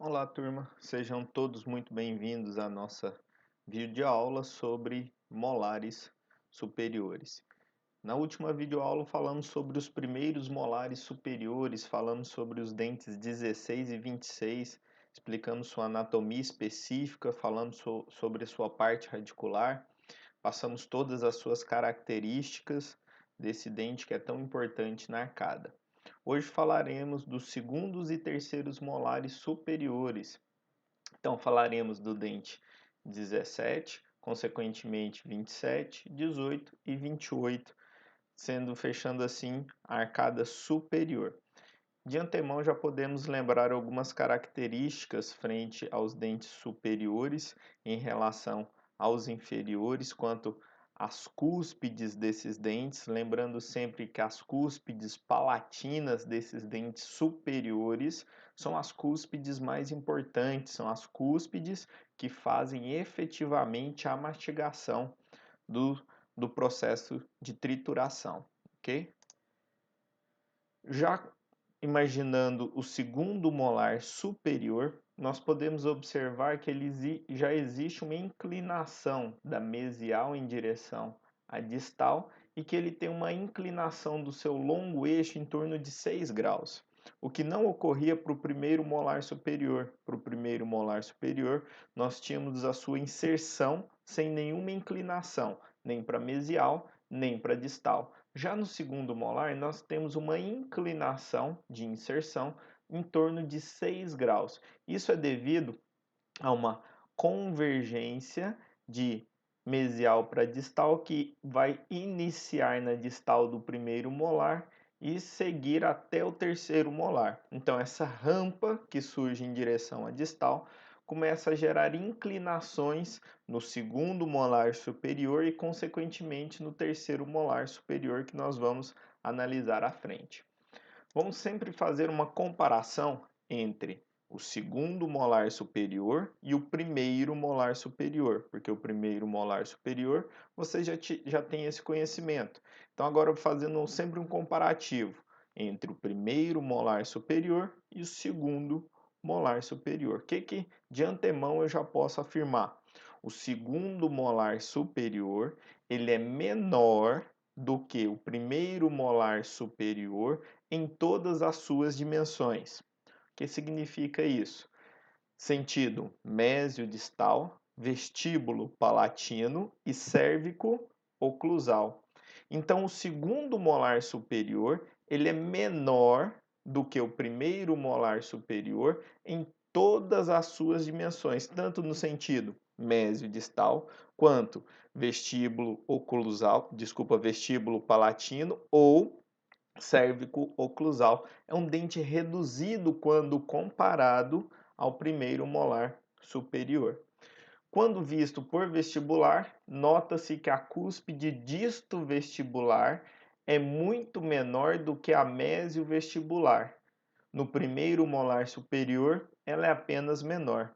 Olá, turma. Sejam todos muito bem-vindos à nossa videoaula sobre molares superiores. Na última videoaula falamos sobre os primeiros molares superiores, falamos sobre os dentes 16 e 26, explicamos sua anatomia específica, falamos sobre sua parte radicular, passamos todas as suas características desse dente que é tão importante na arcada. Hoje falaremos dos segundos e terceiros molares superiores. Então falaremos do dente 17, consequentemente 27, 18 e 28, sendo fechando assim a arcada superior. De antemão já podemos lembrar algumas características frente aos dentes superiores em relação aos inferiores, quanto às cúspides desses dentes, lembrando sempre que as cúspides palatinas desses dentes superiores são as cúspides mais importantes, são as cúspides que fazem efetivamente a mastigação do processo de trituração, ok? Já imaginando o segundo molar superior, nós podemos observar que já existe uma inclinação da mesial em direção à distal e que ele tem uma inclinação do seu longo eixo em torno de 6 graus, o que não ocorria para o primeiro molar superior. Para o primeiro molar superior, nós tínhamos a sua inserção sem nenhuma inclinação, nem para mesial, nem para distal. Já no segundo molar, nós temos uma inclinação de inserção em torno de 6 graus. Isso é devido a uma convergência de mesial para distal que vai iniciar na distal do primeiro molar e seguir até o terceiro molar. Então, essa rampa que surge em direção à distal começa a gerar inclinações no segundo molar superior e, consequentemente, no terceiro molar superior que nós vamos analisar à frente. Vamos sempre fazer uma comparação entre o segundo molar superior e o primeiro molar superior, porque o primeiro molar superior você já tem esse conhecimento. Então, agora fazendo sempre um comparativo entre o primeiro molar superior e o segundo molar superior. O que de antemão eu já posso afirmar? O segundo molar superior ele é menor do que o primeiro molar superior em todas as suas dimensões. O que significa isso? Sentido mesiodistal, vestíbulo palatino e cérvico oclusal. Então, o segundo molar superior ele é menor do que o primeiro molar superior em todas as suas dimensões, tanto no sentido mesiodistal quanto vestíbulo oclusal, vestíbulo palatino ou cérvico-oclusal. É um dente reduzido quando comparado ao primeiro molar superior. Quando visto por vestibular, nota-se que a cúspide disto-vestibular é muito menor do que a mesio-vestibular. No primeiro molar superior, ela é apenas menor.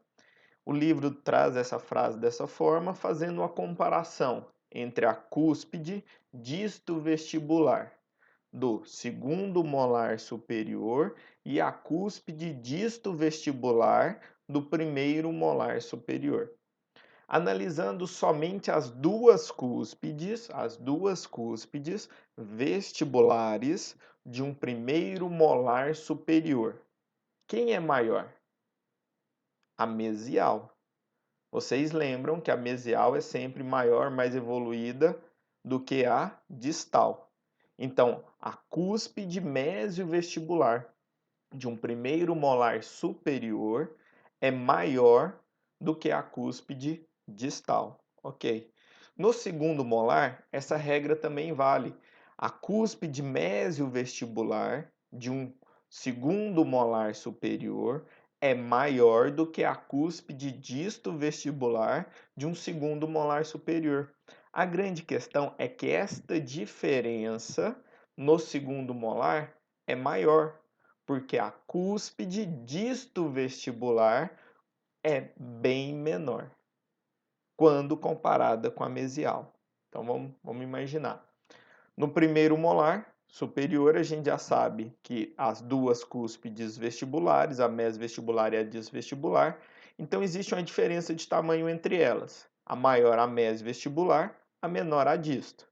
O livro traz essa frase dessa forma, fazendo uma comparação entre a cúspide disto-vestibular do segundo molar superior e a cúspide disto-vestibular do primeiro molar superior. Analisando somente as duas cúspides vestibulares de um primeiro molar superior. Quem é maior? A mesial. Vocês lembram que a mesial é sempre maior, mais evoluída do que a distal. Então, a cúspide mesiovestibular de um primeiro molar superior é maior do que a cúspide distal, ok? No segundo molar, essa regra também vale. A cúspide mesiovestibular de um segundo molar superior é maior do que a cúspide disto-vestibular de um segundo molar superior. A grande questão é que esta diferença no segundo molar é maior, porque a cúspide disto-vestibular é bem menor quando comparada com a mesial. Então vamos imaginar. No primeiro molar superior, a gente já sabe que as duas cúspides vestibulares, a mesvestibular e a disvestibular, então existe uma diferença de tamanho entre elas. A maior a mesvestibular, a menor a disto.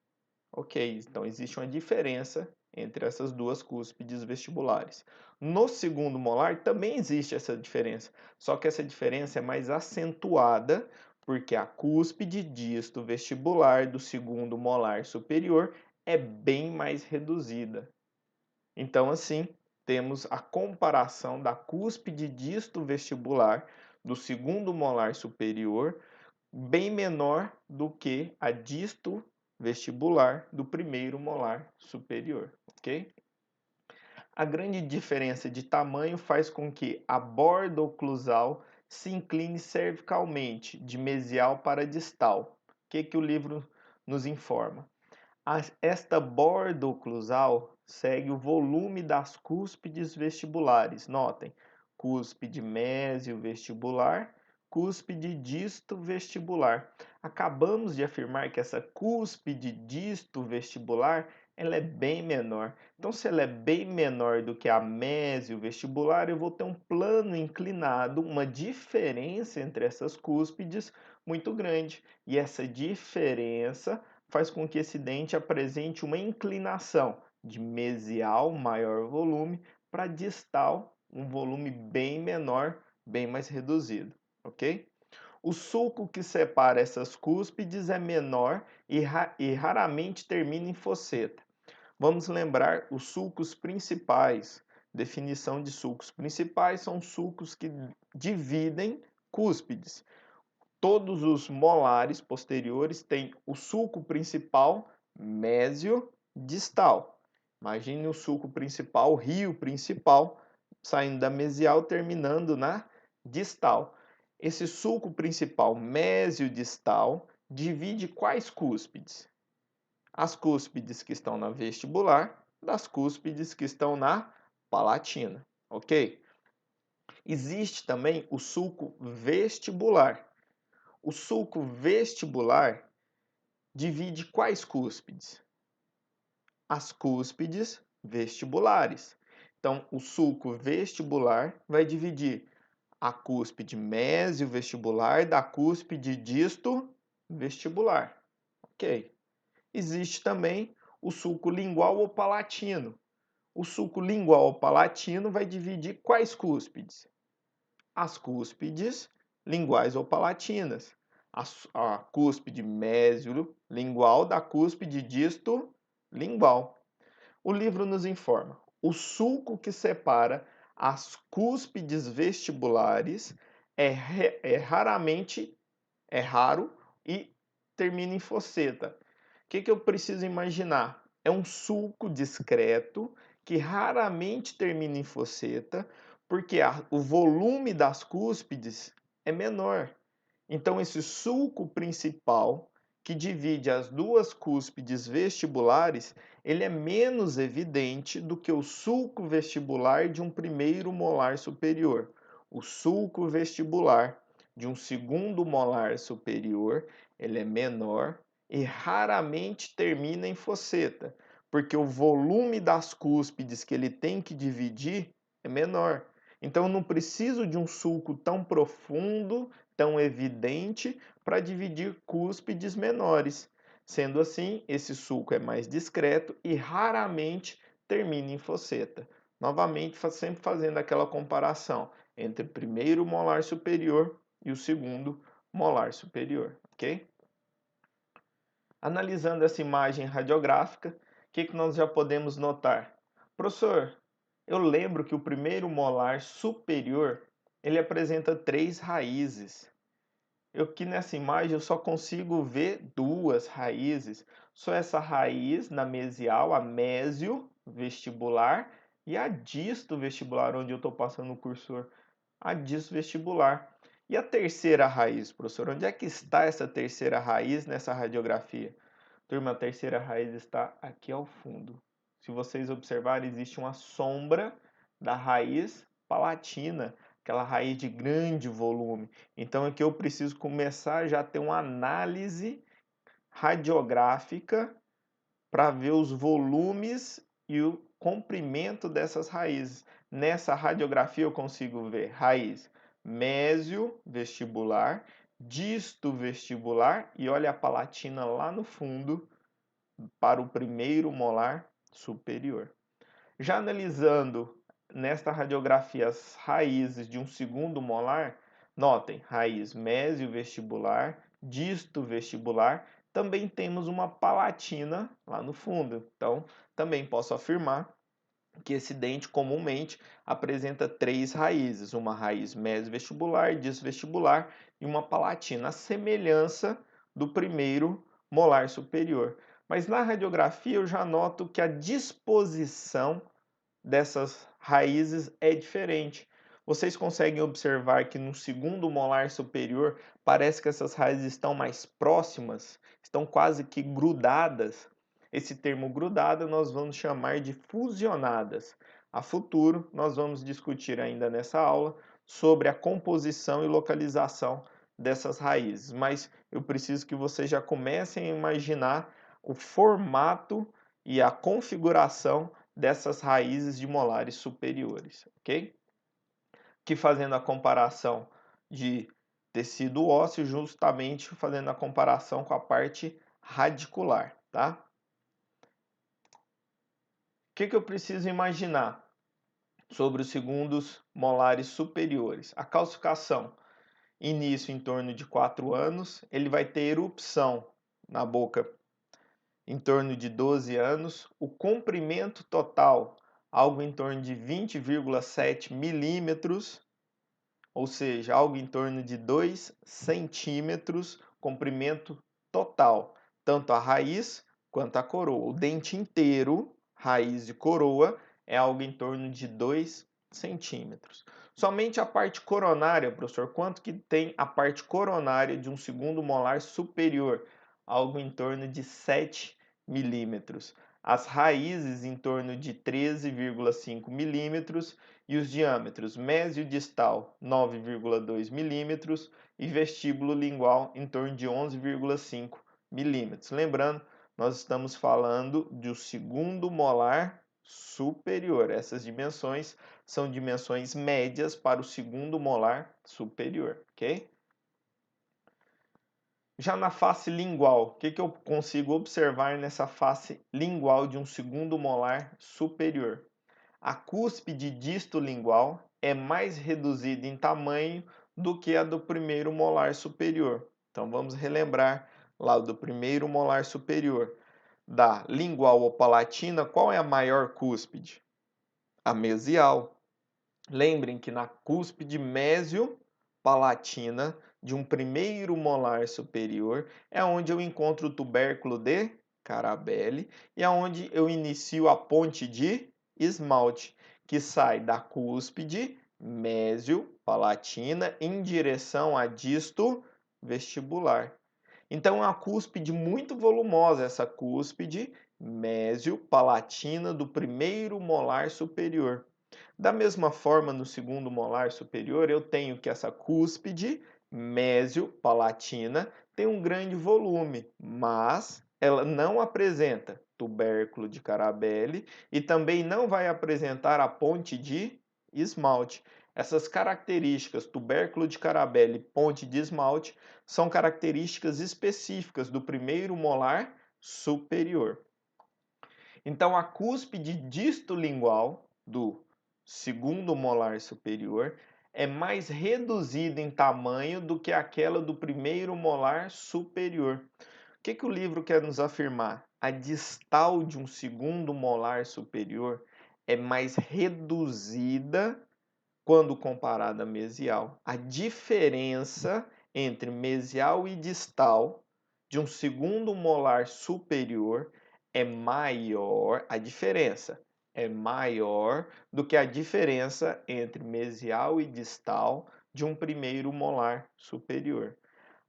Ok, então existe uma diferença entre essas duas cúspides vestibulares. No segundo molar também existe essa diferença, só que essa diferença é mais acentuada porque a cúspide disto vestibular do segundo molar superior é bem mais reduzida. Então, assim, temos a comparação da cúspide disto vestibular do segundo molar superior bem menor do que a disto vestibular do primeiro molar superior, ok? A grande diferença de tamanho faz com que a borda oclusal se incline cervicalmente, de mesial para distal. O que o livro nos informa? Esta borda oclusal segue o volume das cúspides vestibulares. Notem, cúspide mésio vestibular, cúspide disto vestibular. Acabamos de afirmar que essa cúspide disto vestibular ela é bem menor. Então, se ela é bem menor do que a mésio vestibular, eu vou ter um plano inclinado, uma diferença entre essas cúspides muito grande. E essa diferença faz com que esse dente apresente uma inclinação de mesial, maior volume, para distal, um volume bem menor, bem mais reduzido, ok? O sulco que separa essas cúspides é menor e raramente termina em fosseta. Vamos lembrar os sulcos principais. Definição de sulcos principais são sulcos que dividem cúspides. Todos os molares posteriores têm o sulco principal mésio distal. Imagine o sulco principal, o rio principal, saindo da mesial, terminando na distal. Esse sulco principal mésio distal divide quais cúspides? As cúspides que estão na vestibular das cúspides que estão na palatina, ok? Existe também o sulco vestibular. O sulco vestibular divide quais cúspides? As cúspides vestibulares. Então, o sulco vestibular vai dividir a cúspide mesio-vestibular da cúspide disto-vestibular. Ok. Existe também o sulco lingual ou palatino. O sulco lingual ou palatino vai dividir quais cúspides? As cúspides linguais ou palatinas. A cúspide mesio-lingual da cúspide disto-lingual. O livro nos informa: o sulco que separa as cúspides vestibulares é raro e termina em fosseta. O que eu preciso imaginar? É um sulco discreto que raramente termina em fosseta, porque o volume das cúspides é menor. Então, esse sulco principal, que divide as duas cúspides vestibulares, ele é menos evidente do que o sulco vestibular de um primeiro molar superior. O sulco vestibular de um segundo molar superior, ele é menor e raramente termina em fosseta, porque o volume das cúspides que ele tem que dividir é menor. Então, eu não preciso de um sulco tão profundo, tão evidente, para dividir cúspides menores. Sendo assim, esse sulco é mais discreto e raramente termina em fosseta. Novamente, sempre fazendo aquela comparação entre o primeiro molar superior e o segundo molar superior, ok? Analisando essa imagem radiográfica, o que nós já podemos notar? Professor, eu lembro que o primeiro molar superior, ele apresenta 3 raízes. Aqui nessa imagem eu só consigo ver 2 raízes. Só essa raiz na mesial, a mésio vestibular, e a disto vestibular, onde eu estou passando o cursor, a disto vestibular. E a terceira raiz, professor? Onde é que está essa terceira raiz nessa radiografia? Turma, a terceira raiz está aqui ao fundo. Se vocês observarem, existe uma sombra da raiz palatina, aquela raiz de grande volume. Então aqui eu preciso começar já a ter uma análise radiográfica para ver os volumes e o comprimento dessas raízes. Nessa radiografia eu consigo ver raiz mésio-vestibular, disto-vestibular e olha a palatina lá no fundo para o primeiro molar superior. Já analisando nesta radiografia as raízes de um segundo molar, notem, raiz mésio-vestibular, disto-vestibular, também temos uma palatina lá no fundo. Então, também posso afirmar que esse dente comumente apresenta três raízes, uma raiz mesovestibular, disvestibular e uma palatina, a semelhança do primeiro molar superior. Mas na radiografia eu já noto que a disposição dessas raízes é diferente. Vocês conseguem observar que no segundo molar superior parece que essas raízes estão mais próximas, estão quase que grudadas. Esse termo grudada nós vamos chamar de fusionadas. A futuro, nós vamos discutir ainda nessa aula sobre a composição e localização dessas raízes, mas eu preciso que vocês já comecem a imaginar o formato e a configuração dessas raízes de molares superiores, ok? Que fazendo a comparação de tecido ósseo, justamente fazendo a comparação com a parte radicular, tá? O que eu preciso imaginar sobre os segundos molares superiores? A calcificação, início em torno de 4 anos, ele vai ter erupção na boca em torno de 12 anos, o comprimento total, algo em torno de 20,7 milímetros, ou seja, algo em torno de 2 centímetros, comprimento total, tanto a raiz quanto a coroa. O dente inteiro, raiz e coroa, é algo em torno de 2 centímetros. Somente a parte coronária, professor, quanto que tem a parte coronária de um segundo molar superior? Algo em torno de 7 milímetros. As raízes em torno de 13,5 milímetros e os diâmetros mésio distal 9,2 milímetros e vestíbulo lingual em torno de 11,5 milímetros. Lembrando, nós estamos falando do segundo molar superior. Essas dimensões são dimensões médias para o segundo molar superior, ok? Já na face lingual, o que eu consigo observar nessa face lingual de um segundo molar superior? A cúspide distolingual é mais reduzida em tamanho do que a do primeiro molar superior. Então vamos relembrar lá do primeiro molar superior. Da lingual ou palatina, qual é a maior cúspide? A mesial. Lembrem que na cúspide mésio-palatina de um primeiro molar superior é onde eu encontro o tubérculo de Carabelli e é onde eu inicio a ponte de esmalte, que sai da cúspide mésio-palatina em direção à disto vestibular. Então, é uma cúspide muito volumosa, essa cúspide mésio-palatina do primeiro molar superior. Da mesma forma, no segundo molar superior, eu tenho que essa cúspide mésio-palatina tem um grande volume, mas ela não apresenta tubérculo de Carabelli e também não vai apresentar a ponte de esmalte. Essas características, tubérculo de Carabelli e ponte de esmalte, são características específicas do primeiro molar superior. Então, a cúspide distolingual do segundo molar superior é mais reduzida em tamanho do que aquela do primeiro molar superior. O que o livro quer nos afirmar? A distal de um segundo molar superior é mais reduzida quando comparada à mesial. A diferença entre mesial e distal de um segundo molar superior é maior, a diferença é maior do que a diferença entre mesial e distal de um primeiro molar superior.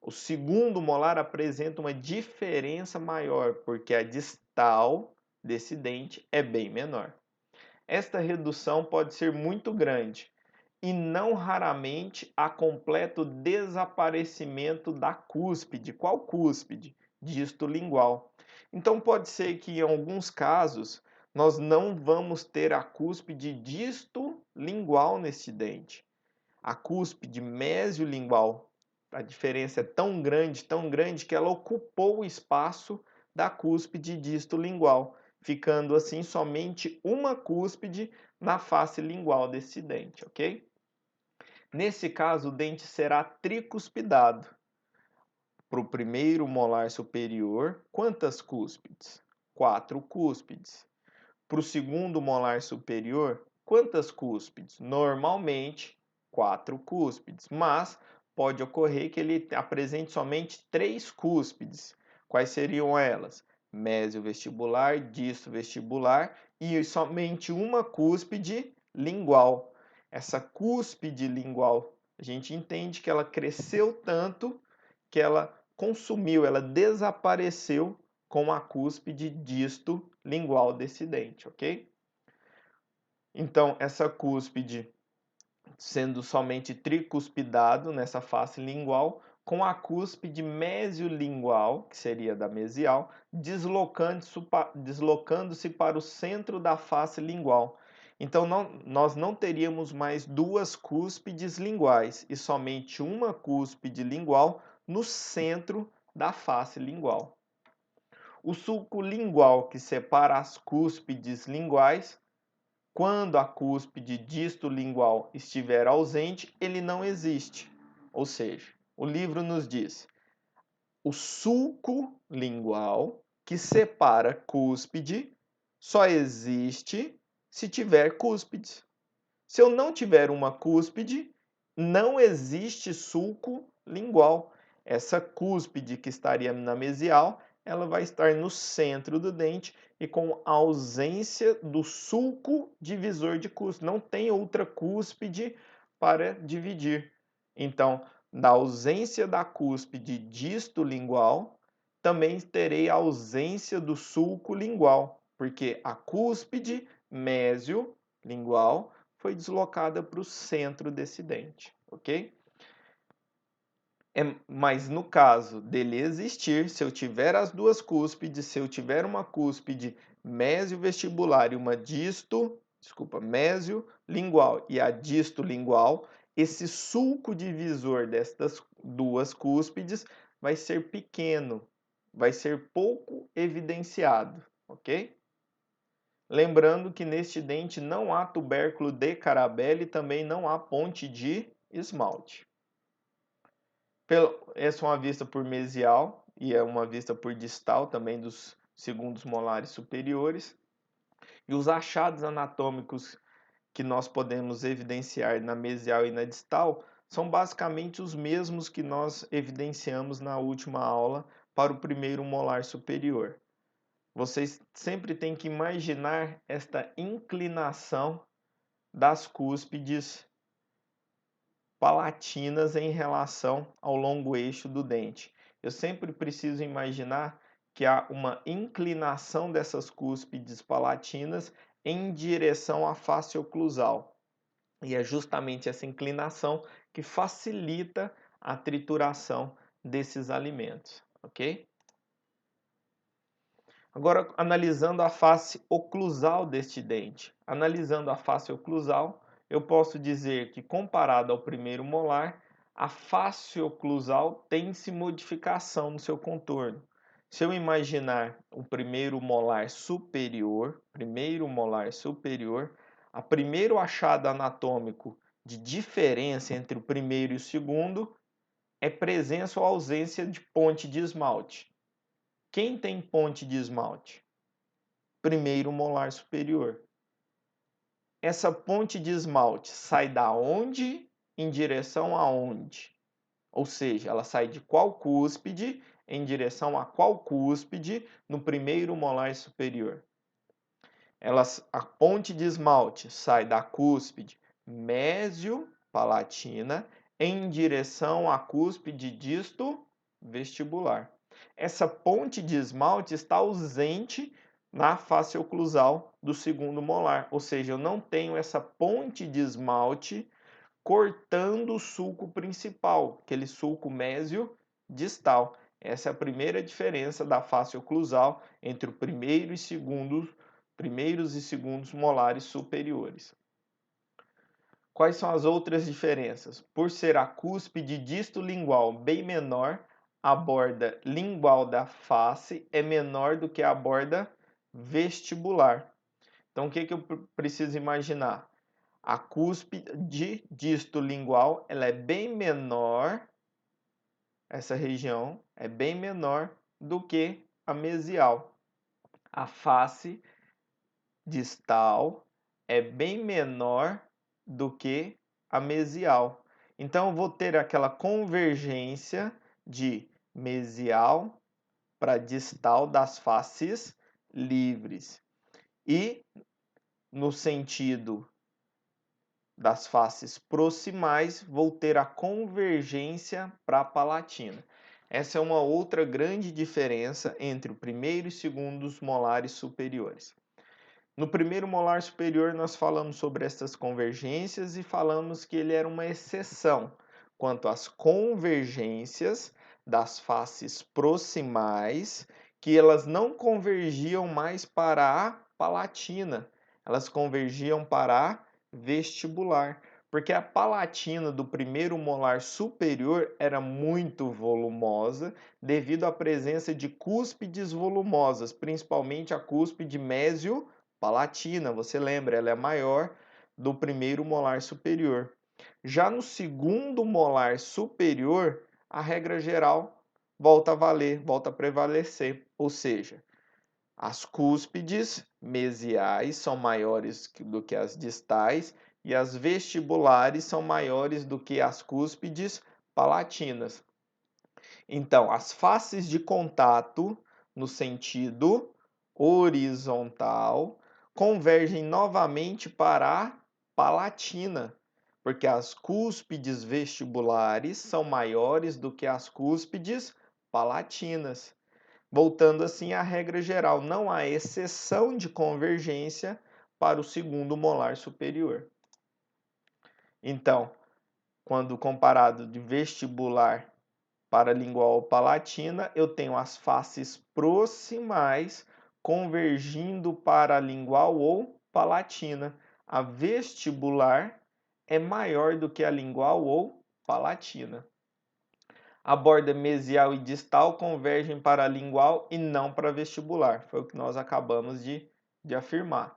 O segundo molar apresenta uma diferença maior, porque a distal desse dente é bem menor. Esta redução pode ser muito grande e não raramente há completo desaparecimento da cúspide. Qual cúspide? Distolingual. Então pode ser que em alguns casos nós não vamos ter a cúspide disto-lingual neste dente. A cúspide mesiolingual, a diferença é tão grande, que ela ocupou o espaço da cúspide disto-lingual, ficando assim somente uma cúspide na face lingual desse dente, ok? Nesse caso, o dente será tricuspidado. Para o primeiro molar superior, quantas cúspides? 4 cúspides. Para o segundo molar superior, quantas cúspides? Normalmente, 4 cúspides, mas pode ocorrer que ele apresente somente 3 cúspides. Quais seriam elas? Mesiovestibular, distovestibular e somente uma cúspide lingual. Essa cúspide lingual, a gente entende que ela cresceu tanto que ela consumiu, ela desapareceu com a cúspide disto-lingual desse dente, ok? Então, essa cúspide sendo somente tricuspidado nessa face lingual, com a cúspide mesiolingual, que seria da mesial, deslocando-se para o centro da face lingual. Então, nós não teríamos mais duas cúspides linguais, e somente uma cúspide lingual no centro da face lingual. O sulco lingual que separa as cúspides linguais, quando a cúspide disto-lingual estiver ausente, ele não existe. Ou seja, o livro nos diz: o sulco lingual que separa cúspide só existe se tiver cúspides. Se eu não tiver uma cúspide, não existe sulco lingual. Essa cúspide que estaria na mesial, ela vai estar no centro do dente e com ausência do sulco divisor de cúspide. Não tem outra cúspide para dividir. Então, na ausência da cúspide disto-lingual, também terei a ausência do sulco lingual, porque a cúspide mesio-lingual foi deslocada para o centro desse dente, ok? Mas no caso dele existir, se eu tiver as duas cúspides, se eu tiver uma cúspide mesio-vestibular e uma mesio-lingual e a disto-lingual, esse sulco divisor destas duas cúspides vai ser pequeno, vai ser pouco evidenciado, ok? Lembrando que neste dente não há tubérculo de Carabelli e também não há ponte de esmalte. Essa é uma vista por mesial e é uma vista por distal também dos segundos molares superiores. E os achados anatômicos que nós podemos evidenciar na mesial e na distal são basicamente os mesmos que nós evidenciamos na última aula para o primeiro molar superior. Vocês sempre têm que imaginar esta inclinação das cúspides palatinas em relação ao longo eixo do dente. Eu sempre preciso imaginar que há uma inclinação dessas cúspides palatinas em direção à face oclusal. E é justamente essa inclinação que facilita a trituração desses alimentos, ok? Agora, analisando a face oclusal deste dente. Analisando a face oclusal, eu posso dizer que, comparado ao primeiro molar, a face oclusal tem-se modificação no seu contorno. Se eu imaginar o primeiro molar superior, a primeiro achado anatômico de diferença entre o primeiro e o segundo é presença ou ausência de ponte de esmalte. Quem tem ponte de esmalte? Primeiro molar superior. Essa ponte de esmalte sai da onde em direção aonde? Ou seja, ela sai de qual cúspide em direção a qual cúspide no primeiro molar superior? A ponte de esmalte sai da cúspide mesio-palatina em direção à cúspide disto-vestibular. Essa ponte de esmalte está ausente na face oclusal do segundo molar, ou seja, eu não tenho essa ponte de esmalte cortando o sulco principal, aquele sulco mesio-distal. Essa é a primeira diferença da face oclusal entre o primeiro e segundo primeiros e segundos molares superiores. Quais são as outras diferenças? Por ser a cúspide distolingual bem menor, a borda lingual da face é menor do que a borda vestibular. Então, o que eu preciso imaginar? A cúspide distolingual, ela é bem menor, essa região é bem menor do que a mesial. A face distal é bem menor do que a mesial. Então, eu vou ter aquela convergência de mesial para distal das faces livres. E no sentido das faces proximais, vou ter a convergência para a palatina. Essa é uma outra grande diferença entre o primeiro e segundo molares superiores. No primeiro molar superior, nós falamos sobre essas convergências e falamos que ele era uma exceção quanto às convergências das faces proximais, que elas não convergiam mais para a palatina, elas convergiam para a vestibular, porque a palatina do primeiro molar superior era muito volumosa devido à presença de cúspides volumosas, principalmente a cúspide mésio-palatina, você lembra, ela é maior do primeiro molar superior. Já no segundo molar superior, a regra geral volta a valer, volta a prevalecer, ou seja, as cúspides mesiais são maiores do que as distais e as vestibulares são maiores do que as cúspides palatinas. Então, as faces de contato no sentido horizontal convergem novamente para a palatina, porque as cúspides vestibulares são maiores do que as cúspides palatinas. Voltando assim à regra geral, não há exceção de convergência para o segundo molar superior. Então, quando comparado de vestibular para lingual ou palatina, eu tenho as faces proximais convergindo para a lingual ou palatina. A vestibular é maior do que a lingual ou palatina. A borda mesial e distal convergem para a lingual e não para a vestibular. Foi o que nós acabamos de afirmar.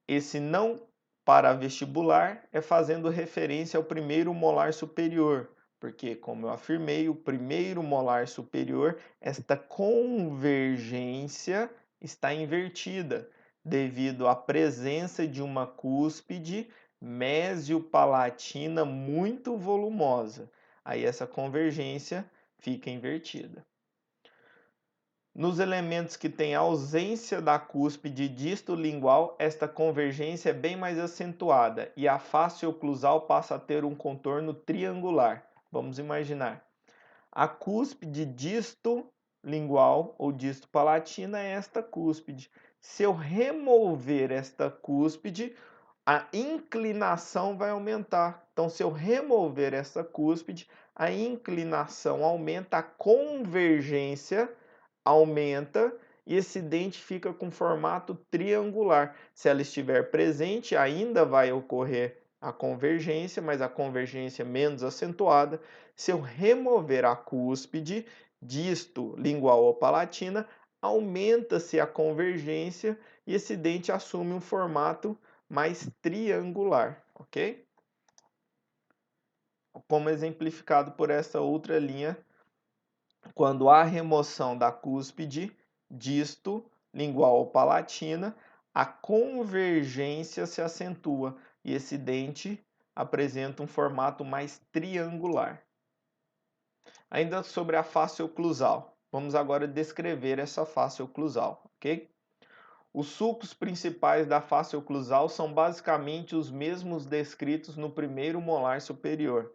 Esse não para vestibular é fazendo referência ao primeiro molar superior, porque, como eu afirmei, o primeiro molar superior, esta convergência está invertida, devido à presença de uma cúspide mesiopalatina muito volumosa. Aí essa convergência fica invertida. Nos elementos que têm ausência da cúspide distolingual, esta convergência é bem mais acentuada e a face oclusal passa a ter um contorno triangular. Vamos imaginar. A cúspide distolingual ou distopalatina é esta cúspide. Se eu remover esta cúspide, a inclinação vai aumentar. Então, se eu remover essa cúspide, a inclinação aumenta, a convergência aumenta e esse dente fica com formato triangular. Se ela estiver presente, ainda vai ocorrer a convergência, mas a convergência menos acentuada. Se eu remover a cúspide, disto, lingual ou palatina, aumenta-se a convergência e esse dente assume um formato mais triangular, ok? Como exemplificado por essa outra linha, quando há remoção da cúspide, disto, lingual ou palatina, a convergência se acentua e esse dente apresenta um formato mais triangular. Ainda sobre a face oclusal, vamos agora descrever essa face oclusal, ok? Os sulcos principais da face oclusal são basicamente os mesmos descritos no primeiro molar superior.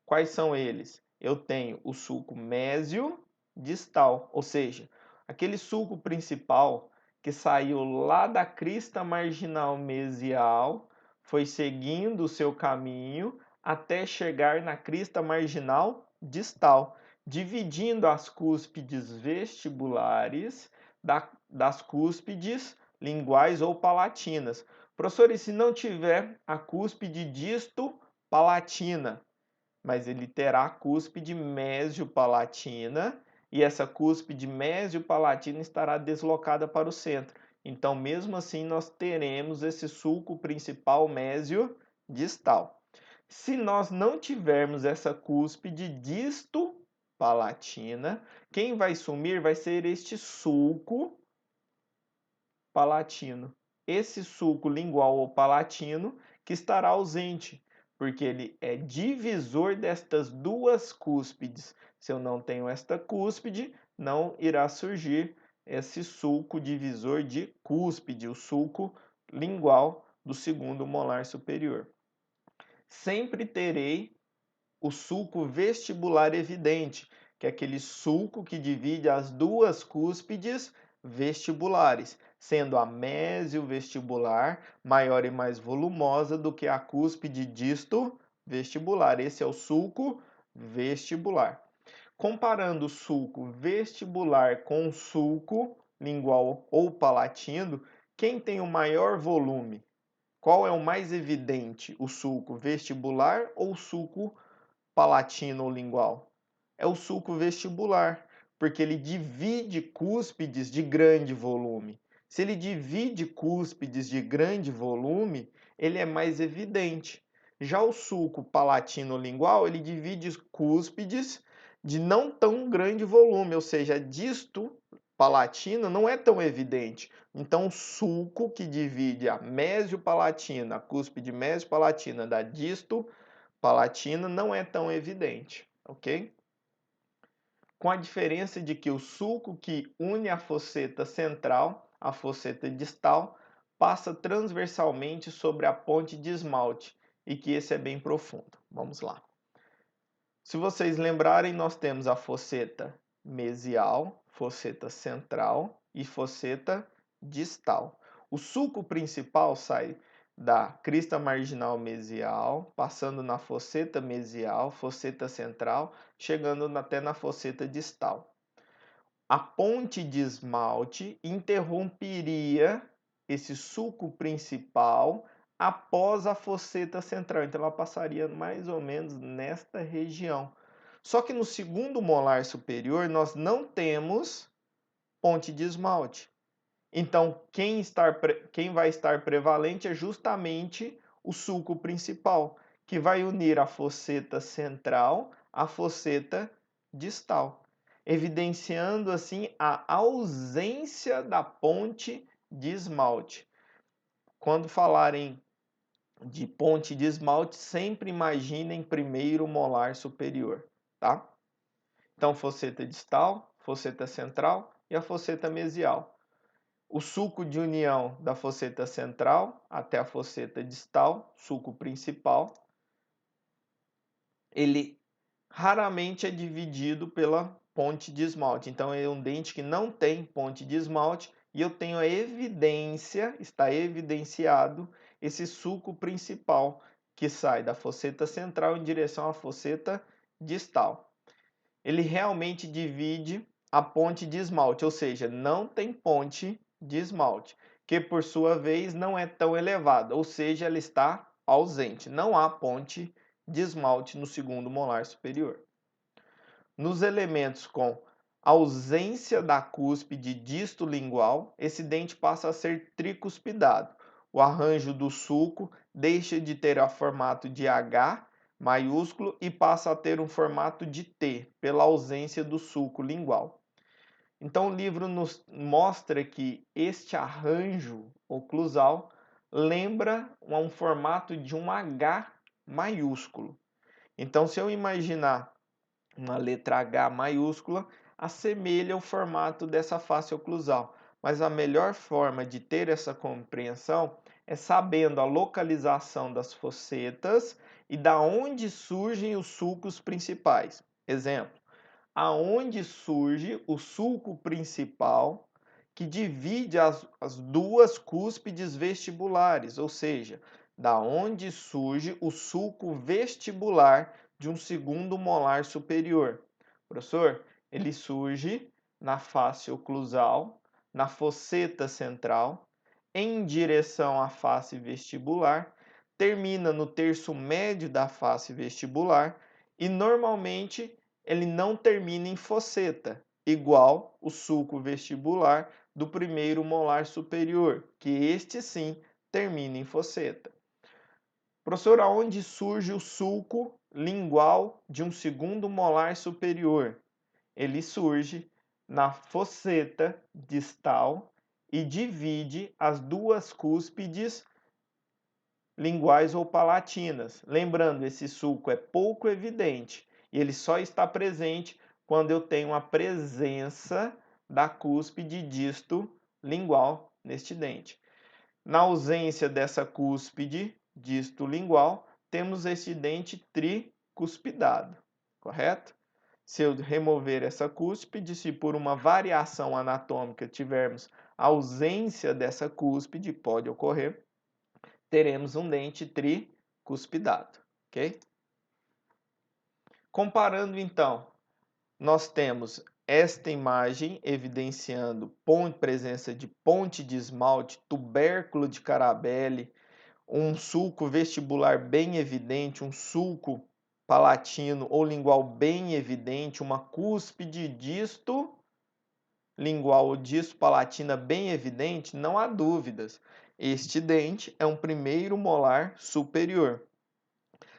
Quais são eles? Eu tenho o sulco mésio-distal, ou seja, aquele sulco principal que saiu lá da crista marginal mesial, foi seguindo o seu caminho até chegar na crista marginal distal, dividindo as cúspides vestibulares das cúspides linguais ou palatinas. Professor, e se não tiver a cúspide disto-palatina? Mas ele terá a cúspide mesiopalatina e essa cúspide mesiopalatina estará deslocada para o centro. Então, mesmo assim, nós teremos esse sulco principal mesio-distal. Se nós não tivermos essa cúspide disto-palatina, quem vai sumir vai ser este sulco palatino. Esse sulco lingual ou palatino que estará ausente, porque ele é divisor destas duas cúspides. Se eu não tenho esta cúspide, não irá surgir esse sulco divisor de cúspide, o sulco lingual do segundo molar superior. Sempre terei o sulco vestibular evidente, que é aquele sulco que divide as duas cúspides vestibulares, sendo a mesiovestibular maior e mais volumosa do que a cúspide disto vestibular. Esse é o sulco vestibular. Comparando o sulco vestibular com o sulco lingual ou palatino, quem tem o maior volume? Qual é o mais evidente, o sulco vestibular ou o sulco palatino ou lingual? É o sulco vestibular, porque ele divide cúspides de grande volume. Se ele divide cúspides de grande volume, ele é mais evidente. Já o sulco palatino ou lingual, ele divide cúspides de não tão grande volume, ou seja, disto palatina não é tão evidente. Então, o sulco que divide a mesiopalatina, a cúspide mesiopalatina da disto palatina não é tão evidente, ok? Com a diferença de que o sulco que une a fosseta central à fosseta distal passa transversalmente sobre a ponte de esmalte e que esse é bem profundo. Vamos lá. Se vocês lembrarem, nós temos a fosseta mesial, fosseta central e fosseta distal. O sulco principal sai da crista marginal mesial, passando na fosseta mesial, fosseta central, chegando até na fosseta distal. A ponte de esmalte interromperia esse sulco principal após a fosseta central. Então, ela passaria mais ou menos nesta região. Só que no segundo molar superior, nós não temos ponte de esmalte. Então, quem vai estar prevalente é justamente o sulco principal, que vai unir a fosseta central à fosseta distal, evidenciando assim a ausência da ponte de esmalte. Quando falarem de ponte de esmalte, sempre imaginem primeiro molar superior, tá? Então, fosseta distal, fosseta central e a fosseta mesial. O sulco de união da fosseta central até a fosseta distal, sulco principal, ele raramente é dividido pela ponte de esmalte. Então, é um dente que não tem ponte de esmalte e eu tenho a evidência, está evidenciado, esse sulco principal que sai da fosseta central em direção à fosseta distal. Ele realmente divide a ponte de esmalte, ou seja, não tem ponte de esmalte, que por sua vez não é tão elevada, ou seja, ela está ausente. Não há ponte de esmalte no segundo molar superior. Nos elementos com ausência da cúspide disto-lingual, esse dente passa a ser tricuspidado. O arranjo do sulco deixa de ter o formato de H maiúsculo e passa a ter um formato de T, pela ausência do sulco lingual. Então, o livro nos mostra que este arranjo oclusal lembra um formato de um H maiúsculo. Então, se eu imaginar uma letra H maiúscula, assemelha o formato dessa face oclusal. Mas a melhor forma de ter essa compreensão é sabendo a localização das fossetas e da onde surgem os sulcos principais. Exemplo: aonde surge o sulco principal que divide as duas cúspides vestibulares, ou seja, da onde surge o sulco vestibular de um segundo molar superior. Professor, ele surge na face oclusal, na fosseta central, em direção à face vestibular, termina no terço médio da face vestibular e normalmente ele não termina em fosseta, igual o sulco vestibular do primeiro molar superior, que este sim termina em fosseta. Professor, aonde surge o sulco lingual de um segundo molar superior? Ele surge na fosseta distal e divide as duas cúspides linguais ou palatinas. Lembrando, esse sulco é pouco evidente e ele só está presente quando eu tenho a presença da cúspide disto lingual neste dente. Na ausência dessa cúspide disto lingual, temos este dente tricuspidado, correto? Se eu remover essa cúspide, se por uma variação anatômica tivermos ausência dessa cúspide, pode ocorrer, teremos um dente tricuspidado, ok? Comparando então, nós temos esta imagem evidenciando presença de ponte de esmalte, tubérculo de Carabelli, um sulco vestibular bem evidente, um sulco palatino ou lingual bem evidente, uma cúspide disto lingual ou disto palatina bem evidente, não há dúvidas. Este dente é um primeiro molar superior.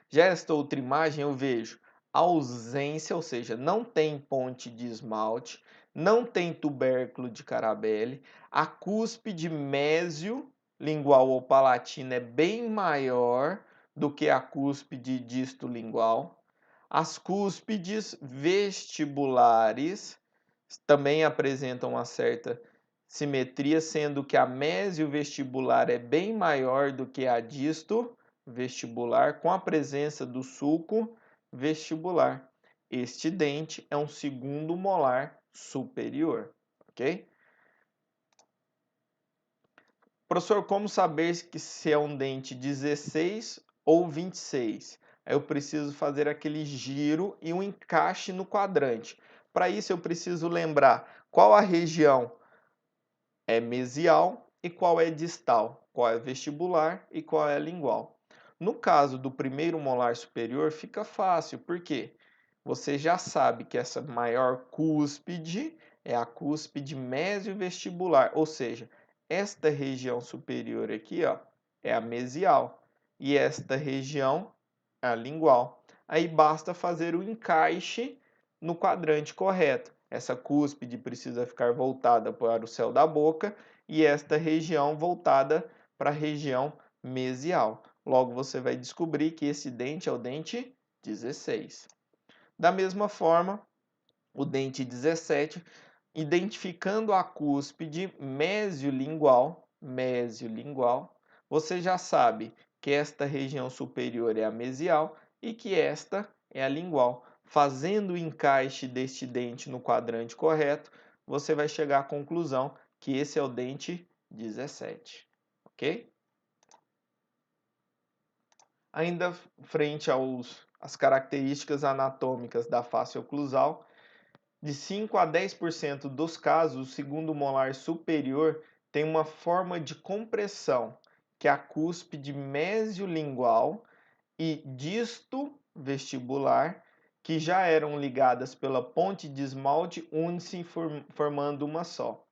Já esta outra imagem eu vejo ausência, ou seja, não tem ponte de esmalte, não tem tubérculo de Carabelli, a cúspide mésio lingual ou palatina é bem maior do que a cúspide disto lingual. As cúspides vestibulares também apresentam uma certa simetria, sendo que a mésio vestibular é bem maior do que a disto vestibular, com a presença do sulco vestibular. Este dente é um segundo molar superior, ok? Professor, como saber que se é um dente 16 ou 26? Eu preciso fazer aquele giro e um encaixe no quadrante. Para isso eu preciso lembrar qual a região é mesial e qual é distal, qual é vestibular e qual é lingual. No caso do primeiro molar superior fica fácil, porque você já sabe que essa maior cúspide é a cúspide mesiovestibular, ou seja, esta região superior aqui, ó, é a mesial e esta região é a lingual. Aí basta fazer o encaixe no quadrante correto. Essa cúspide precisa ficar voltada para o céu da boca e esta região voltada para a região mesial. Logo você vai descobrir que esse dente é o dente 16. Da mesma forma, o dente 17, identificando a cúspide mesiolingual, você já sabe que esta região superior é a mesial e que esta é a lingual. Fazendo o encaixe deste dente no quadrante correto, você vai chegar à conclusão que esse é o dente 17, ok? Ainda frente às características anatômicas da face oclusal, de 5 a 10% dos casos, o segundo molar superior tem uma forma de compressão, que é a cúspide mesiolingual e disto vestibular, que já eram ligadas pela ponte de esmalte, une-se formando uma só.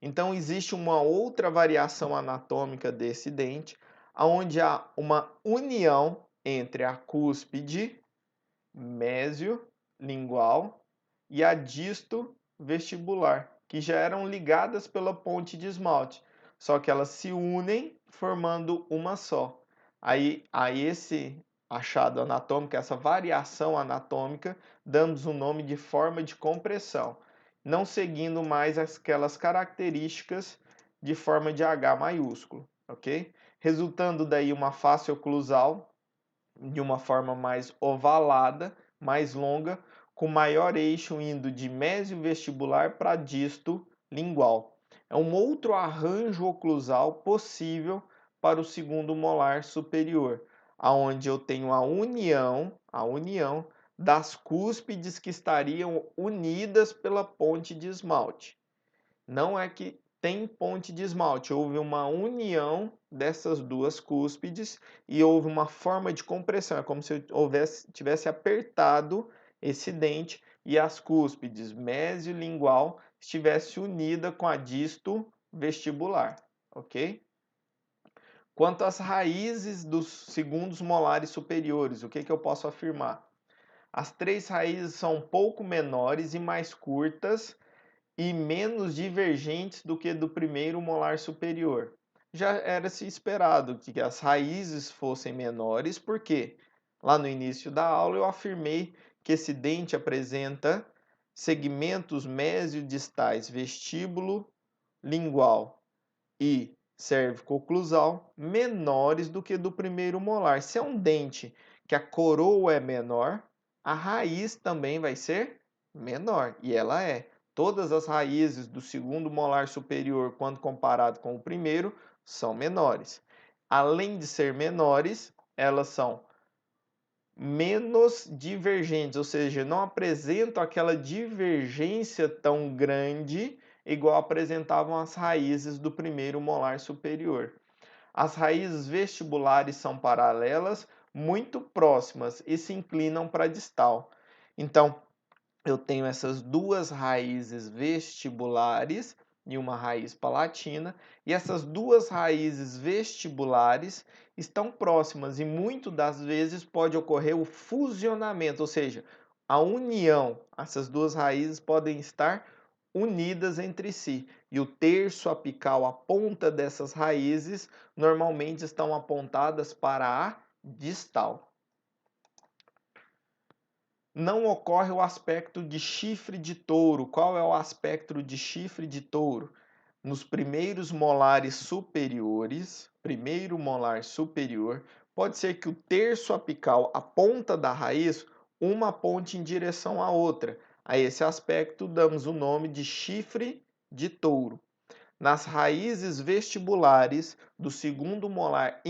Então existe uma outra variação anatômica desse dente, onde há uma união entre a cúspide mesiolingual e a disto vestibular, que já eram ligadas pela ponte de esmalte, só que elas se unem formando uma só. Aí a esse achado anatômico, essa variação anatômica, damos o nome de forma de compressão, não seguindo mais aquelas características de forma de H maiúsculo, ok? Resultando daí uma face oclusal de uma forma mais ovalada, mais longa, com maior eixo indo de mesiovestibular para disto lingual. É um outro arranjo oclusal possível para o segundo molar superior, aonde eu tenho a união das cúspides que estariam unidas pela ponte de esmalte. Não é que tem ponte de esmalte. Houve uma união dessas duas cúspides e houve uma forma de compressão. É como se tivesse apertado esse dente e as cúspides mesiolingual estivesse unida com a disto vestibular, ok? Quanto às raízes dos segundos molares superiores, o que eu posso afirmar? As três raízes são um pouco menores e mais curtas e menos divergentes do que do primeiro molar superior. Já era se esperado que as raízes fossem menores, porque lá no início da aula eu afirmei que esse dente apresenta segmentos mesiodistais vestíbulo lingual e cérvico-oclusal menores do que do primeiro molar. Se é um dente que a coroa é menor, a raiz também vai ser menor, e ela é. Todas as raízes do segundo molar superior, quando comparado com o primeiro, são menores. Além de ser menores, elas são menos divergentes, ou seja, não apresentam aquela divergência tão grande igual apresentavam as raízes do primeiro molar superior. As raízes vestibulares são paralelas, muito próximas e se inclinam para a distal. Então, eu tenho essas duas raízes vestibulares e uma raiz palatina, e essas duas raízes vestibulares estão próximas e muito das vezes pode ocorrer o fusionamento, ou seja, a união. Essas duas raízes podem estar unidas entre si. E o terço apical, a ponta dessas raízes, normalmente estão apontadas para a distal. Não ocorre o aspecto de chifre de touro. Qual é o aspecto de chifre de touro? Nos primeiros molares superiores, primeiro molar superior, pode ser que o terço apical, a ponta da raiz, uma aponte em direção à outra. A esse aspecto damos o nome de chifre de touro. Nas raízes vestibulares do segundo molar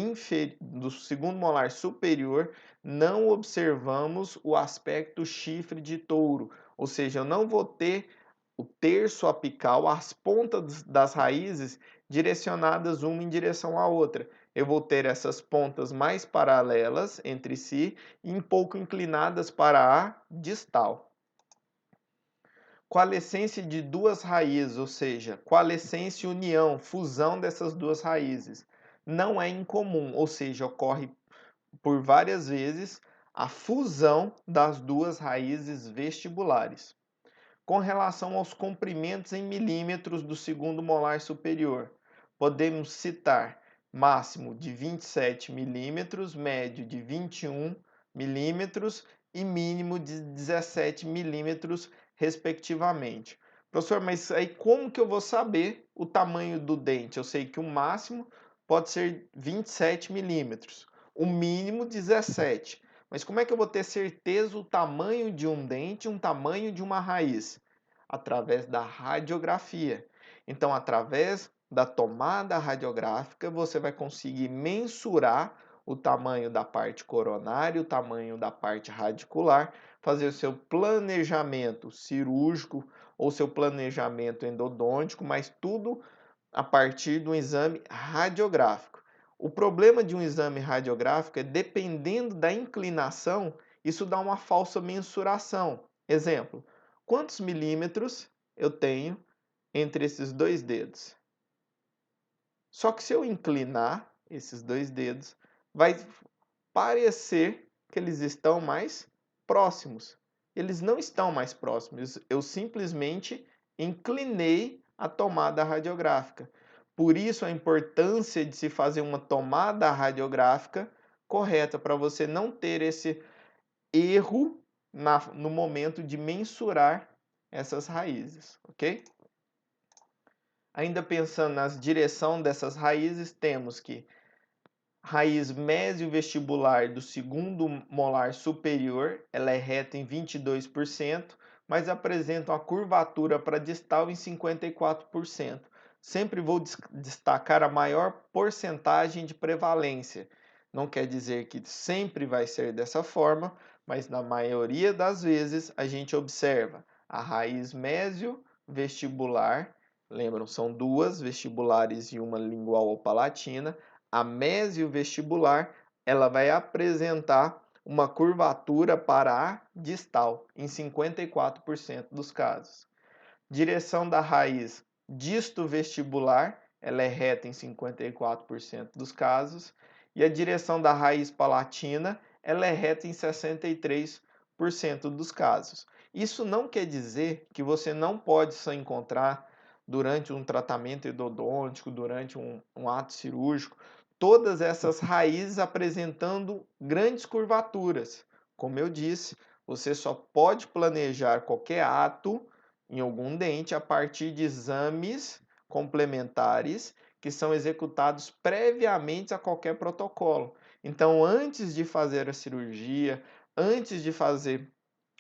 superior, não observamos o aspecto chifre de touro, ou seja, eu não vou ter o terço apical, as pontas das raízes direcionadas uma em direção à outra. Eu vou ter essas pontas mais paralelas entre si e um pouco inclinadas para a distal. Coalescência de duas raízes, ou seja, coalescência e união, fusão dessas duas raízes. Não é incomum, ou seja, ocorre por várias vezes a fusão das duas raízes vestibulares. Com relação aos comprimentos em milímetros do segundo molar superior, podemos citar máximo de 27 milímetros, médio de 21 milímetros e mínimo de 17 milímetros, respectivamente. Professor, mas aí como que eu vou saber o tamanho do dente? Eu sei que o máximo pode ser 27 milímetros, o mínimo 17. Mas como é que eu vou ter certeza o tamanho de um dente, um tamanho de uma raiz? Através da radiografia. Então, através da tomada radiográfica, você vai conseguir mensurar o tamanho da parte coronária, o tamanho da parte radicular, fazer o seu planejamento cirúrgico ou seu planejamento endodôntico, mas tudo a partir de um exame radiográfico. O problema de um exame radiográfico é, dependendo da inclinação, isso dá uma falsa mensuração. Exemplo, quantos milímetros eu tenho entre esses dois dedos? Só que se eu inclinar esses dois dedos, vai parecer que eles estão mais próximos. Eles não estão mais próximos, eu simplesmente inclinei a tomada radiográfica. Por isso a importância de se fazer uma tomada radiográfica correta, para você não ter esse erro no momento de mensurar essas raízes, ok? Ainda pensando na direção dessas raízes, temos que raiz mesiovestibular do segundo molar superior, ela é reta em 22%, mas apresenta uma curvatura para distal em 54%. Sempre vou destacar a maior porcentagem de prevalência. Não quer dizer que sempre vai ser dessa forma, mas na maioria das vezes a gente observa a raiz mesiovestibular Lembram, são duas, vestibulares e uma lingual ou palatina. A mesiovestibular, ela vai apresentar uma curvatura para a distal, em 54% dos casos. Direção da raiz disto-vestibular, ela é reta em 54% dos casos. E a direção da raiz palatina, ela é reta em 63% dos casos. Isso não quer dizer que você não pode só encontrar durante um tratamento endodôntico, durante um ato cirúrgico, todas essas raízes apresentando grandes curvaturas. Como eu disse, você só pode planejar qualquer ato em algum dente a partir de exames complementares que são executados previamente a qualquer protocolo. Então, antes de fazer a cirurgia, antes de fazer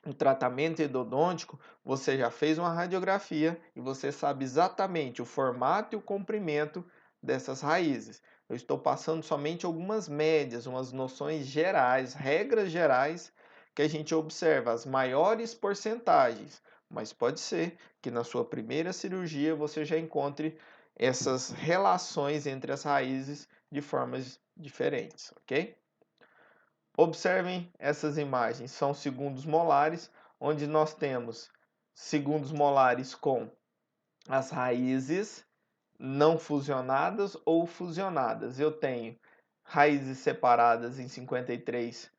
o tratamento endodôntico, você já fez uma radiografia e você sabe exatamente o formato e o comprimento dessas raízes. Eu estou passando somente algumas médias, umas noções gerais, regras gerais que a gente observa, as maiores porcentagens, mas pode ser que na sua primeira cirurgia você já encontre essas relações entre as raízes de formas diferentes, ok? Observem essas imagens, são segundos molares, onde nós temos segundos molares com as raízes não fusionadas ou fusionadas. Eu tenho raízes separadas em 53%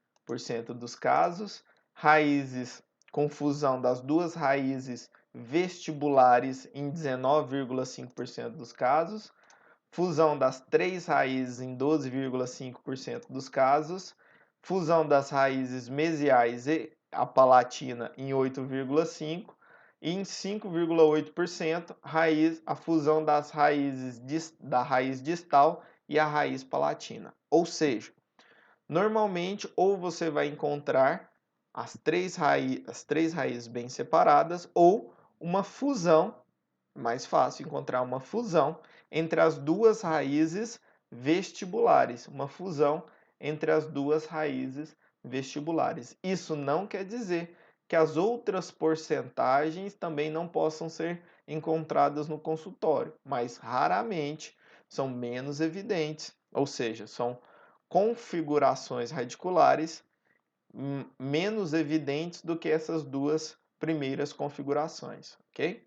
dos casos, raízes com fusão das duas raízes vestibulares em 19,5% dos casos, fusão das três raízes em 12,5% dos casos, fusão das raízes mesiais e a palatina em 8,5% e em 5,8% a fusão das raízes da raiz distal e a raiz palatina. Ou seja, normalmente ou você vai encontrar as três raízes bem separadas ou uma fusão, mais fácil encontrar uma fusão entre as duas raízes vestibulares, uma fusão entre as duas raízes vestibulares. Isso não quer dizer que as outras porcentagens também não possam ser encontradas no consultório, mas raramente são menos evidentes, ou seja, são configurações radiculares menos evidentes do que essas duas primeiras configurações, ok?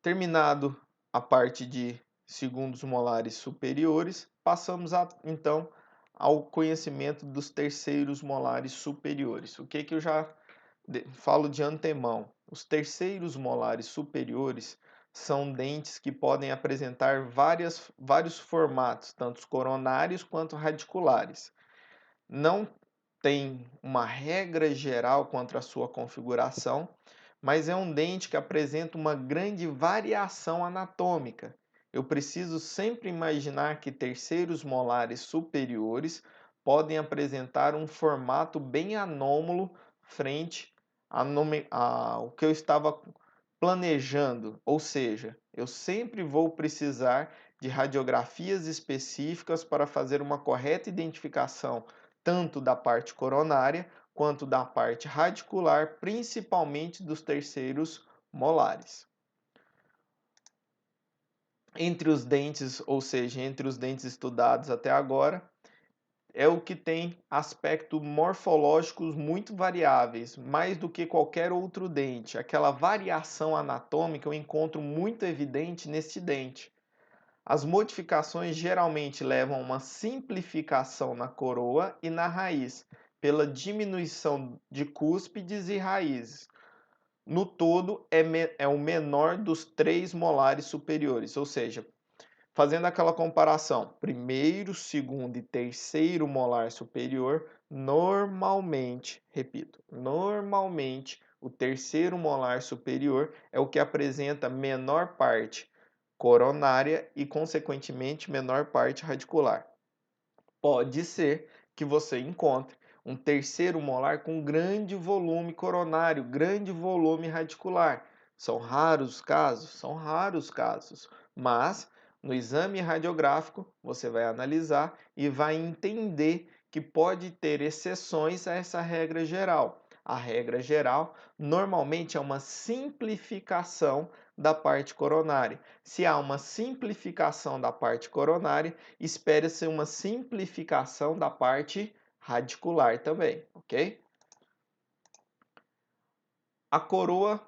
Terminado a parte de segundos molares superiores, passamos então ao conhecimento dos terceiros molares superiores. O que eu já falo de antemão? Os terceiros molares superiores são dentes que podem apresentar vários formatos, tanto coronários quanto radiculares. Não tem uma regra geral quanto à sua configuração, mas é um dente que apresenta uma grande variação anatômica. Eu preciso sempre imaginar que terceiros molares superiores podem apresentar um formato bem anômalo frente ao que eu estava planejando, ou seja, eu sempre vou precisar de radiografias específicas para fazer uma correta identificação tanto da parte coronária quanto da parte radicular, principalmente dos terceiros molares. Entre os dentes, ou seja, entre os dentes estudados até agora, é o que tem aspectos morfológicos muito variáveis, mais do que qualquer outro dente. Aquela variação anatômica eu encontro muito evidente neste dente. As modificações geralmente levam a uma simplificação na coroa e na raiz, pela diminuição de cúspides e raízes. No todo, é o menor dos três molares superiores, ou seja, fazendo aquela comparação, primeiro, segundo e terceiro molar superior, normalmente, repito, normalmente o terceiro molar superior é o que apresenta menor parte coronária e, consequentemente, menor parte radicular. Pode ser que você encontre um terceiro molar com grande volume coronário, grande volume radicular. São raros casos? São raros casos, mas no exame radiográfico você vai analisar e vai entender que pode ter exceções a essa regra geral. a regra geral, normalmente é uma simplificação da parte coronária. Se há uma simplificação da parte coronária, espera-se uma simplificação da parte radicular também, ok? A coroa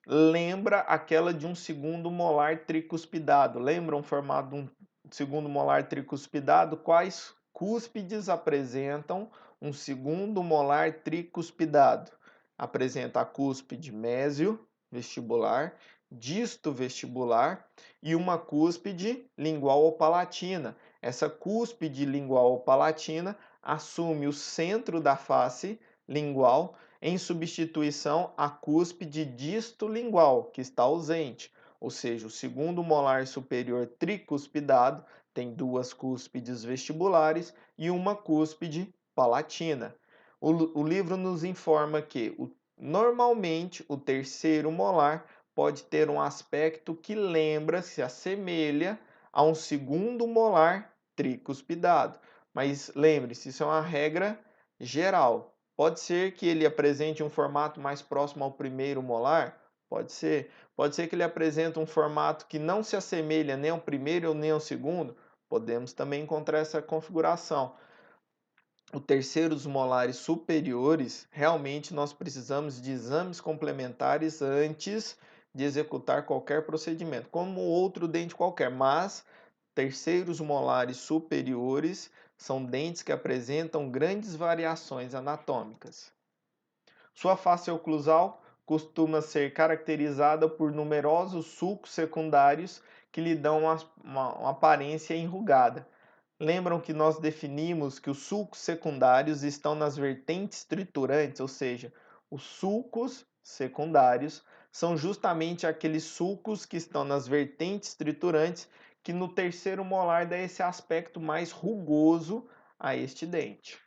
lembra aquela de um segundo molar tricuspidado. Lembram o formato de um segundo molar tricuspidado? Quais cúspides apresentam um segundo molar tricuspidado? Apresenta a cúspide mésio vestibular, disto vestibular e uma cúspide lingual ou palatina. Essa cúspide lingual ou palatina assume o centro da face lingual em substituição à cúspide distolingual, que está ausente, ou seja, o segundo molar superior tricuspidado tem duas cúspides vestibulares e uma cúspide palatina. O livro nos informa que, normalmente, o terceiro molar pode ter um aspecto que lembra, se assemelha a um segundo molar tricuspidado. Mas lembre-se, isso é uma regra geral. Pode ser que ele apresente um formato mais próximo ao primeiro molar? Pode ser. Pode ser que ele apresente um formato que não se assemelha nem ao primeiro nem ao segundo? Podemos também encontrar essa configuração. O terceiro, os molares superiores, realmente nós precisamos de exames complementares antes de executar qualquer procedimento, como outro dente qualquer, mas terceiros molares superiores são dentes que apresentam grandes variações anatômicas. Sua face oclusal costuma ser caracterizada por numerosos sulcos secundários que lhe dão uma aparência enrugada. Lembram que nós definimos que os sulcos secundários estão nas vertentes triturantes, ou seja, os sulcos secundários são justamente aqueles sulcos que estão nas vertentes triturantes que no terceiro molar dá esse aspecto mais rugoso a este dente.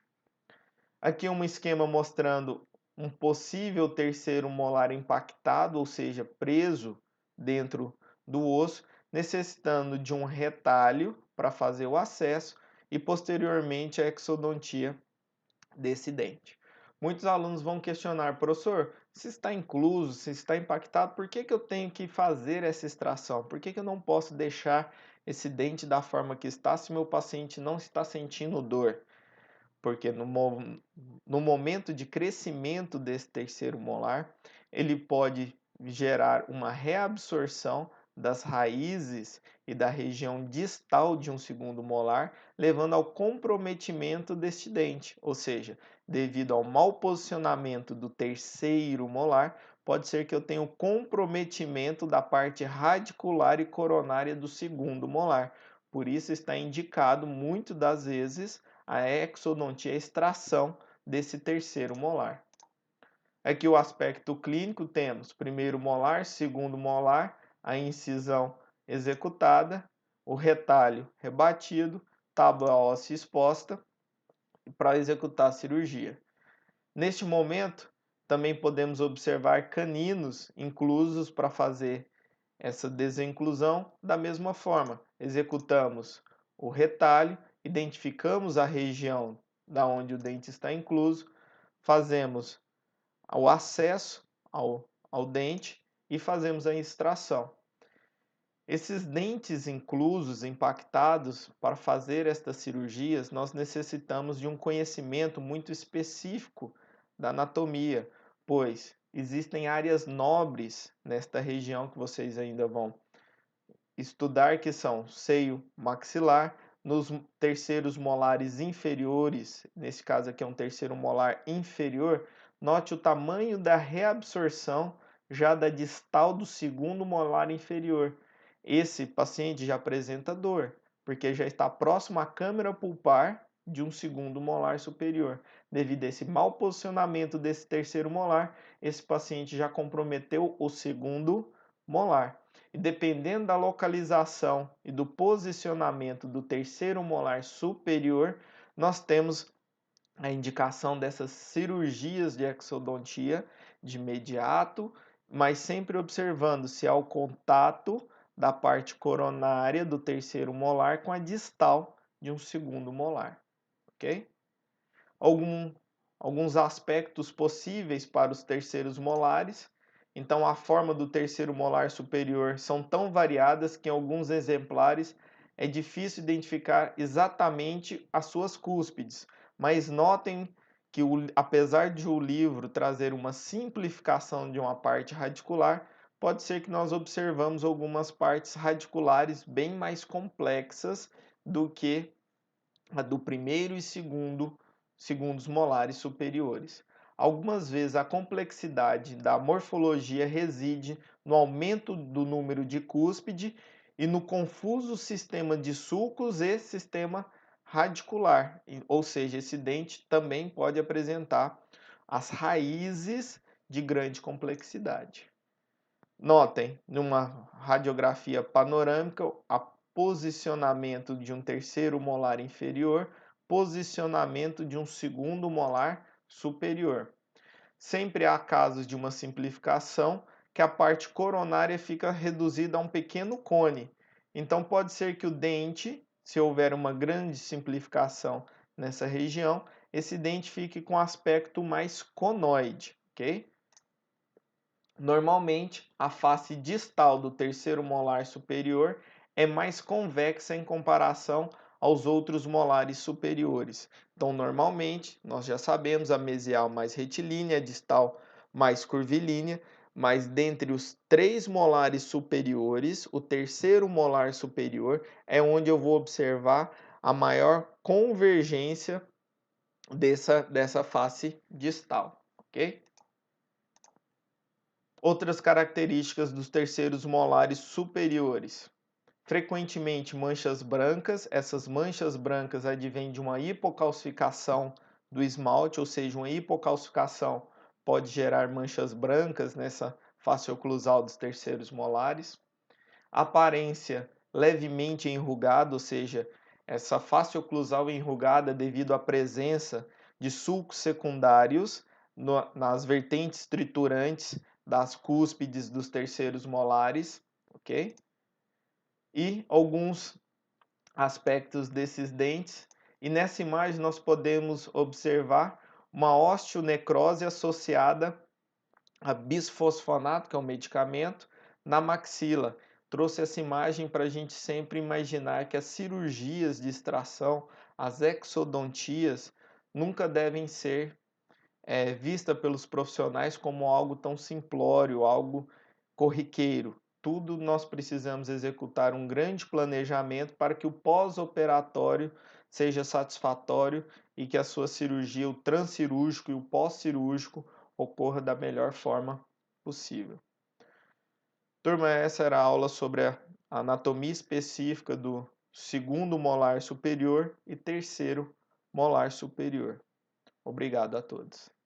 Aqui um esquema mostrando um possível terceiro molar impactado, ou seja, preso dentro do osso, necessitando de um retalho para fazer o acesso e posteriormente a exodontia desse dente. Muitos alunos vão questionar, professor, se está incluso, se está impactado, por que eu tenho que fazer essa extração? Por que eu não posso deixar esse dente da forma que está se meu paciente não está sentindo dor? Porque no momento de crescimento desse terceiro molar, ele pode gerar uma reabsorção das raízes e da região distal de um segundo molar, levando ao comprometimento deste dente, ou seja, devido ao mau posicionamento do terceiro molar, pode ser que eu tenha o comprometimento da parte radicular e coronária do segundo molar. Por isso está indicado, muitas das vezes, a exodontia, a extração desse terceiro molar. Aqui o aspecto clínico temos primeiro molar, segundo molar, a incisão executada, o retalho rebatido, tábua óssea exposta para executar a cirurgia. Neste momento, também podemos observar caninos inclusos para fazer essa desinclusão. Da mesma forma, executamos o retalho, identificamos a região da onde o dente está incluso, fazemos o acesso ao dente e fazemos a extração. Esses dentes inclusos, impactados, para fazer estas cirurgias, nós necessitamos de um conhecimento muito específico da anatomia, pois existem áreas nobres nesta região que vocês ainda vão estudar, que são seio maxilar, nos terceiros molares inferiores, nesse caso aqui é um terceiro molar inferior, note o tamanho da reabsorção já da distal do segundo molar inferior. Esse paciente já apresenta dor, porque já está próximo à câmara pulpar de um segundo molar superior. Devido a esse mau posicionamento desse terceiro molar, esse paciente já comprometeu o segundo molar. E dependendo da localização e do posicionamento do terceiro molar superior, nós temos a indicação dessas cirurgias de exodontia de imediato, mas sempre observando se há o contato da parte coronária do terceiro molar com a distal de um segundo molar, ok? alguns aspectos possíveis para os terceiros molares. Então, a forma do terceiro molar superior são tão variadas que em alguns exemplares é difícil identificar exatamente as suas cúspides, mas notem que, apesar de o livro trazer uma simplificação de uma parte radicular, pode ser que nós observamos algumas partes radiculares bem mais complexas do que a do primeiro e segundos molares superiores. Algumas vezes a complexidade da morfologia reside no aumento do número de cúspide e no confuso sistema de sulcos e sistema radicular, ou seja, esse dente também pode apresentar as raízes de grande complexidade. Notem, numa radiografia panorâmica, o posicionamento de um terceiro molar inferior, posicionamento de um segundo molar superior. Sempre há casos de uma simplificação que a parte coronária fica reduzida a um pequeno cone. Então pode ser que o dente, se houver uma grande simplificação nessa região, esse dente fique com aspecto mais conoide, ok? Normalmente, a face distal do terceiro molar superior é mais convexa em comparação aos outros molares superiores. Então, normalmente, nós já sabemos a mesial mais retilínea, a distal mais curvilínea, mas dentre os três molares superiores, o terceiro molar superior é onde eu vou observar a maior convergência dessa face distal, ok? Outras características dos terceiros molares superiores. Frequentemente manchas brancas, essas manchas brancas advêm de uma hipocalcificação do esmalte, ou seja, uma hipocalcificação pode gerar manchas brancas nessa face oclusal dos terceiros molares. Aparência levemente enrugada, ou seja, essa face oclusal enrugada devido à presença de sulcos secundários nas vertentes triturantes das cúspides dos terceiros molares, ok? E alguns aspectos desses dentes. E nessa imagem nós podemos observar uma osteonecrose associada a bisfosfonato, que é um medicamento, na maxila. Trouxe essa imagem para a gente sempre imaginar que as cirurgias de extração, as exodontias, nunca devem ser vista pelos profissionais como algo tão simplório, algo corriqueiro. Tudo nós precisamos executar um grande planejamento para que o pós-operatório seja satisfatório e que a sua cirurgia, o transcirúrgico e o pós-cirúrgico, ocorra da melhor forma possível. Turma, essa era a aula sobre a anatomia específica do segundo molar superior e terceiro molar superior. Obrigado a todos.